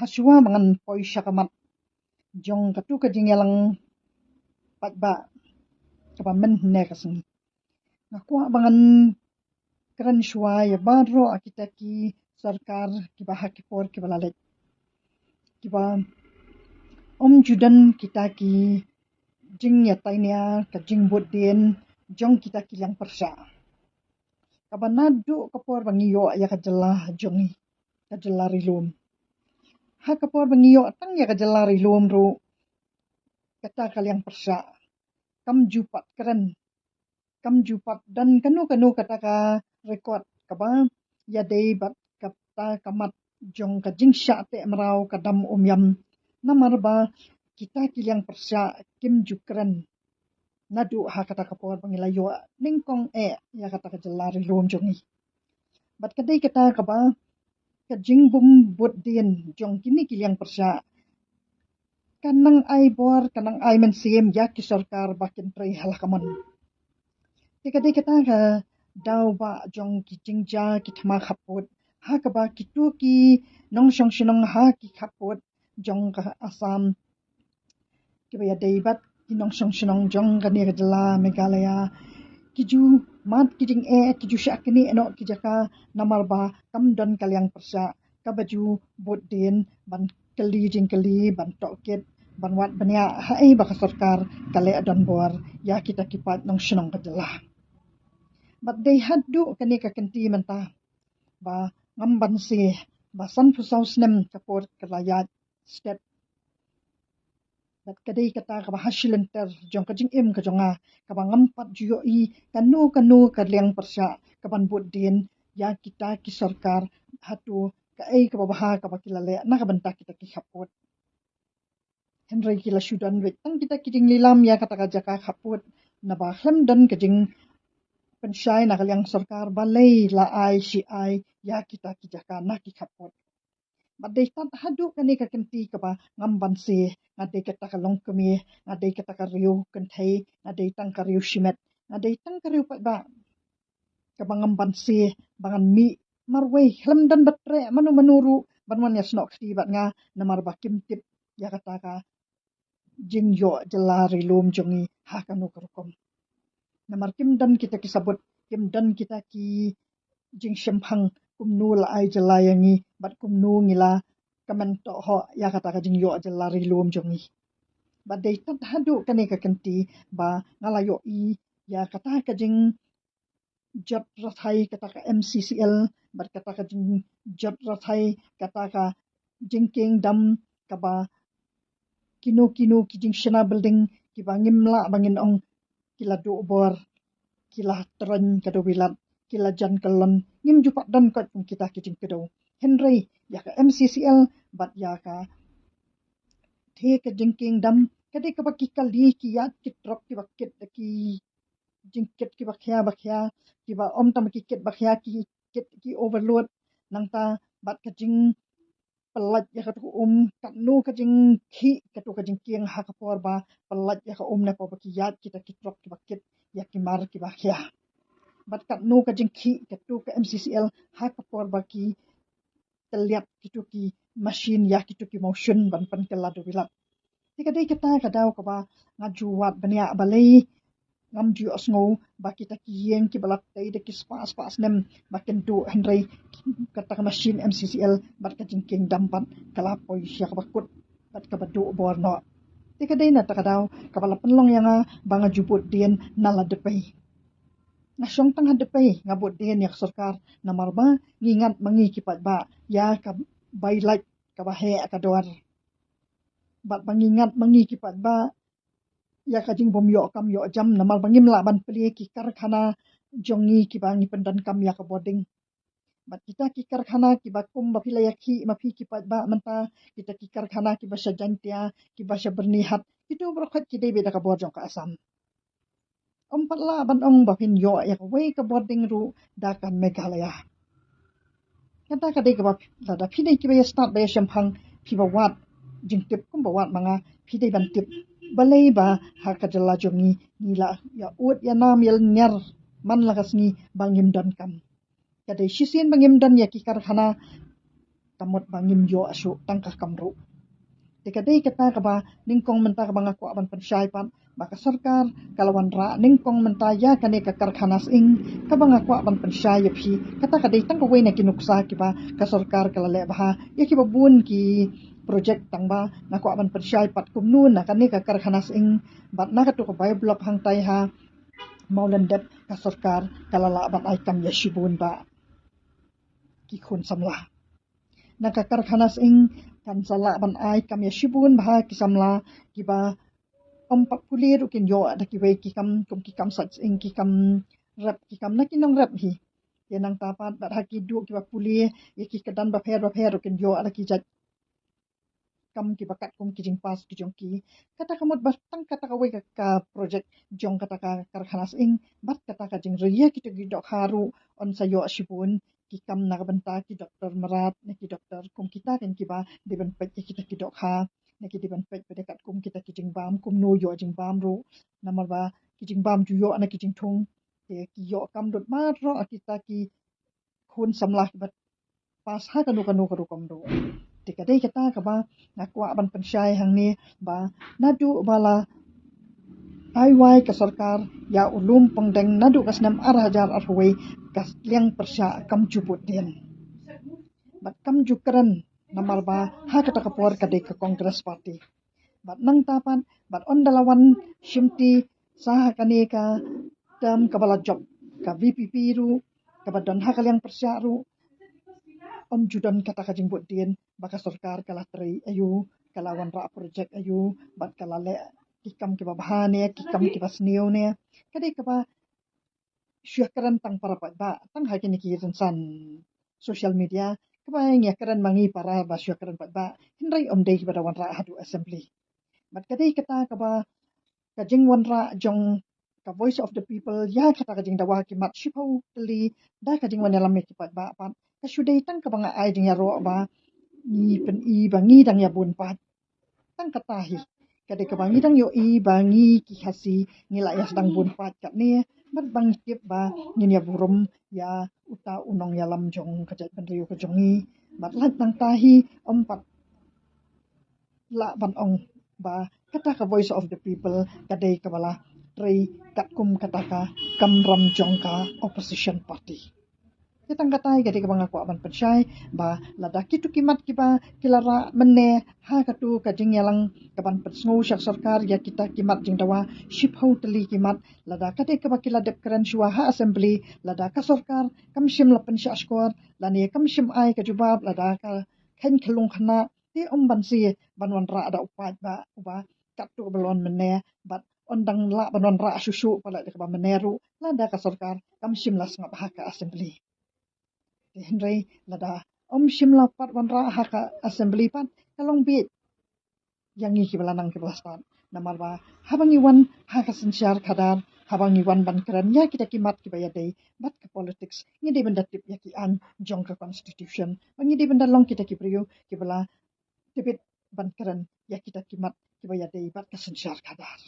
hasua mangan poisya kamat jong katu kajingelang patba kapamen ne kasni ngakwa bangan keren shua ya badro kita ki sarkar ki bahak ki por ki balalet ki ba om judan kita ki jing ya tainya ka jing bodien jong kita ki yang persa kabanadu kapor bangiyo ya kajelah jongi kajelah rilum ha kapor bangiyo tang ya kajelah rilum ru kata kaliang persa kam jupat keren kam jupat dan kanu kata ka rekod kaba ya debat kata kamat jong ka jingsha te merau kadam umyam namar ba kita kiliang persa kim jukren nadu ha kata kapor bangilayo ningkong ya kata ka jelari lum jongi bat kadai kata kaba ka jingbum bot dien jong kini kiliang persa kanang ai bor kanang ai mensiem ya ki sarkar bakin prei halakaman kadai kata ka daw ba jong ki jingja ki thama khaput ha ka ba ki tu ki nong shong shinong ha ki khaput jong ka asam ki ba debat ki nong shong shinong jong ka ni jela megalaya ki ju mat ki jing ki ju syak ni eno ki jaka namar ba kam don kaliang persa ka baju bot den ban kali jing kali ban toket ban wat bania hai ba ka sarkar kale don bor ya kita kipat nong shinong ka jela but they had do kani ka kenti menta ba ngamban si ba san pusau snem kapor kalayat step but kadai kata ka hasilenter jong ka jing ka jonga ka ngampat juyo i kanu ka liang persa ka ban bot din ya kita ki sarkar hatu ka ka babaha ka bakilale na ka banta kita ki khaput henry kila sudan wet tang kita ki jing lilam ya kata ka jaka khaput na ba khlam dan ka jing pensyai nak yang sarkar balai la ai si ai ya kita ki jaka na ki khapot badai tat hadu kani ka kenti ka ba ngamban se ngadai kata ka long kemi ngadai kata ka riu kentai ngadai tang ka riu shimet ngadai tang ka riu ba ka ngamban se bangan mi marwei hlam dan batre manu manuru banwan ya snok ti bat nga namar ba kim tip ya kata ka jing yo jelari lum jongi ha kanu karukom namar kim dan kita kisabut kim dan kita ki jing shemphang kumnu la ai jelayangi bat kumnu ngila kamen to ho ya kata ka jing yo jelari lum jongi bat dei tat hadu kani ka kenti ba ngalayo i ya kata ka jing jot rathai kata ka MCCL bat kata ka jing jot rathai kata ka jing kingdom ka ba kinu ki jing shana building ki bangimla bangin ong kila do bor kila tren kado wilat kila jan kalon ngim jupak dan kot kita kijing kedo henry ya ka MCCL bat ya ka the ka jingking dam kade ka baki kali ki ya ki drop ki bakit ki jingket ki bakya ki ba om tam ki ket bakya ki overload nangta bat ka jing pelat ya ka kat nu ka jing khi ka tu ka jing kieng ha ka por ba pelat ya ka na pa baki ya kita ki drop ki bakit ya ki mar ki bakya bat kat nu ka jing khi ka tu ka MCCL ha ka por baki teliat kitu ki machine ya kitu ki motion ban pan kala do bilat tika dei kata ka daw ka ba ngajuat bania balai ngam ju osngo ba kita ki yeng ki balat dei de ki spas nem baken tu henry kata ka machine MCCL bat ka jing king dampat kala poi sya ka bakut bat ka badu borno tika dei na ta ka daw ka bala penlong yang banga juput dien nala depai nasyong tang hadepai ngabot dien yak sarkar namar ba ngingat mangi kipat ba ya ka bailat ka bahe ka doar bat bangingat mangi kipat ba ya ka jing bom yo kam yo jam namar bangim la ban pli ki karkhana jongi ki bangi pendan kam ya ka boarding bat kita ki karkhana ki bakum ba pila yakhi ma phi kipat ba menta kita ki karkhana ki basha jantia ki basha bernihat itu berkhat ki dei beda ka bor jong ka asam patla ban ong ba pin yo ya wei ka boarding ru da kan Meghalaya kata ka dei ka ba da phi dei ki ba start ba shemphang phi ba wat jing tip kum ba wat manga phi dei ban tip balai ba ha ka jala jongi nila ya ut ya nam yel nyar man lakas ni bangim dan kam ka dei shisien bangim dan ya ki karkhana kamot bangim yo asu tangkah kamru. Tikadai kata kaba ningkong menta kaba ngaku aban pensyai pan maka sarkar kalawan ra ningkong menta ya kane ka karkhanas ing kaba ngaku aban pensyai phi kata kadai tang kawai na kinuksa kiba ka sarkar kalale bah ya kiba bun ki projek tangba ngaku aban pensyai pat kumnun na kane ka karkhanas ing bat na katu ka bay blok hang tai ha maulendep ka sarkar kalala aban ai kam ya shibun ba ki khun samla naka karkhanas ing kan sala ban ai kam ya shibun bah kisamla kiba 40 rukin yo ada kibai kikam sats ing kikam rap kikam na kinong rap hi yanang tapat bat haki du kiba puli ya kikadan ba pher rukin yo ada kijat kam kibakat kum kijing pas kijong ki kata kamot batang kata kawai ka project jong kata ka karkhanas ing bat kata ka jing riya kita gidok haru on sayo shibun kikam na benta ki doktor merat na ki doktor kum kita kan kiba diben pet kita kidok ha na ki diben pet pedekat kum kita kijing bam kum no yo jing bam ru namar ba kijing bam ju yo na kijing thung te ki yo kam dot mar ro kita ki khun samlah bat pas ha kanu karu kam ro tikadai kata kaba nakwa ban pensyai hang ni ba nadu bala aiwai ka sarkar ya ulum pengdeng nadu kasnam arhajar arwai kas liang persya kam jubut din bat kam jukran namar ba ha kata kapor kadai ke kongres parti bat nang tapan bat on dalawan shimti sah kane ka tam kabala job ka VPP ru kabadon ha kaliang persya ru om judan kata kajing buat din baka sarkar kala teri ayu kalawan ra projek ayu bat kala le kikam kiba bahane kikam kiba sniu ne kadai kaba syakaran tang para ba tang ha kini ki san social media kaba ngia karan mangi para ba syakaran ba hindai om dei kiba wan ra hadu assembly bat kadai kata kaba kajing wan ra jong ka voice of the people ya kata kajing dawa ki mat shipau teli da kajing wan dalam ki ba pan kasudai tang kabanga ai ding ya ro ba ni pen i bangi dang ya bun pat tang katahi kade kabangi dang yo i bangi ki hasi ngila ya sedang bun pat kat ni bat bang tip ba ni ya burum ya uta unong ya lam jong kajat penriu ke jongi bat lat tang tahi empat la ban ong ba kata ka voice of the people kade kabala trei kat kum kata ka kamram jong ka opposition party kitang katai gadi kabang aku aban pensyai ba lada kitu kimat kiba kilara menne ha katu kajing yalang kaban pensngu syak sarkar ya kita kimat jing dawa shiphau teli kimat lada kate kaba kiladep keren shua ha assembly lada ka sarkar kam shim lapen syak skor lani kam shim ai ka jubab lada ka khen khelung khana ti om bansi banwan ra ada upat ba uba katu belon menne bat ondang la banwan ra susu pala de kaba meneru lada ka sarkar kam shim las ngap ha ka assembly Henry lada om shimla pat wan ra ha ka assembly pat kalong bit yang ni kibalanang kibalastan namar ba habang iwan ha ka sensyar kadar habang iwan ban keren ya kita kimat kibaya dei bat ke politics ni de benda tip ya ki an jong ka constitution bangi de benda long kita kipriyo kibala tibit ban keren ya kita kimat kibaya dei bat ke sensyar kadar